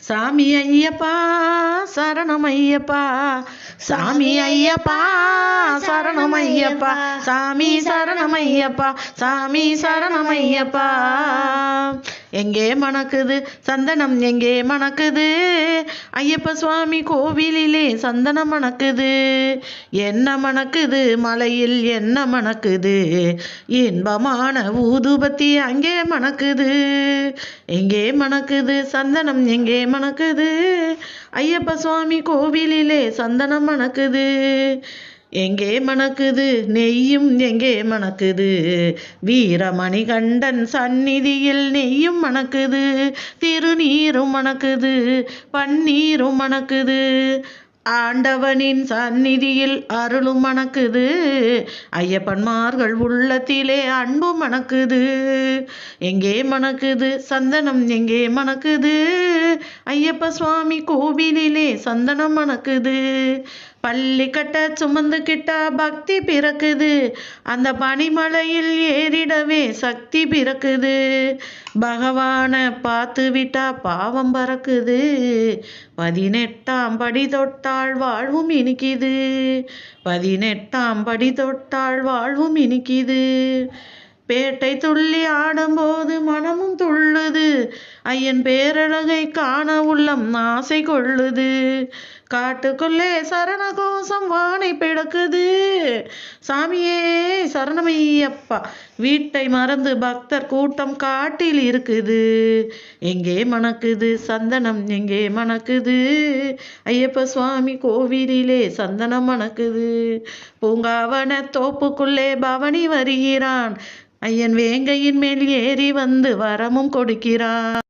சாமி ஐயப்பா சரணம் ஐயப்பா, சாமி ஐயப்பா சரணம் ஐயப்பா, சாமி சரணம் ஐயப்பா, சாமி சரணம் ஐயப்பா. எங்கே மணக்குது சந்தனம், எங்கே மணக்குது ஐயப்ப சுவாமி கோவிலிலே சந்தனம் மணக்குது. என்ன மணக்குது மலையில், என்ன மணக்குது இன்பமான ஊதுபத்தி அங்கே மணக்குது. எங்கே மணக்குது சந்தனம், எங்கே மணக்குது ஐயப்ப சுவாமி கோவிலிலே சந்தனம் மணக்குது. எங்கே மணக்குது நெய்யும், எங்கே மணக்குது வீரமணி கண்டன் சந்நிதியில் நெய்யும் மணக்குது. திருநீரும் மணக்குது, பன்னீரும் மணக்குது, ஆண்டவனின் சந்நிதியில் அருளும் மணக்குது. ஐயப்பன்மார்கள் உள்ளத்திலே அன்பு மணக்குது. எங்கே மணக்குது சந்தனம், எங்கே மணக்குது ஐயப்ப சுவாமி கோவிலிலே சந்தனம் மணக்குது. பள்ளி கட்ட சுமந்து கிட்டா பக்தி பிறக்குது, அந்த பனிமலையில் ஏறிடவே சக்தி பிறக்குது. பகவான பார்த்து விட்டா பாவம் பறக்குது, 18ஆம் படி தொட்டால் வாழ்வும் இனிக்குது, 18ஆம் படி தொட்டால் வாழ்வும் இனிக்குது. பேட்டை துள்ளி ஆடும்போது மனமும் துள்ளுது, ஐயன் பேரழகை காண உள்ளம் ஆசை கொள்ளுது. காட்டுக்குள்ளே சரண கோஷம் வானை பிளக்குது, சாமியே சரணமையப்பா வீட்டை மறந்து பக்தர் கூட்டம் காட்டில் இருக்குது. எங்கே மணக்குது சந்தனம், எங்கே மணக்குது ஐயப்ப சுவாமி கோவிலிலே சந்தனம் மணக்குது. பூங்காவன தோப்புக்குள்ளே பவனி வருகிறான், ஐயன் வேங்கையின் மேல் ஏறி வந்து வரமும் கொடுக்கிறான்.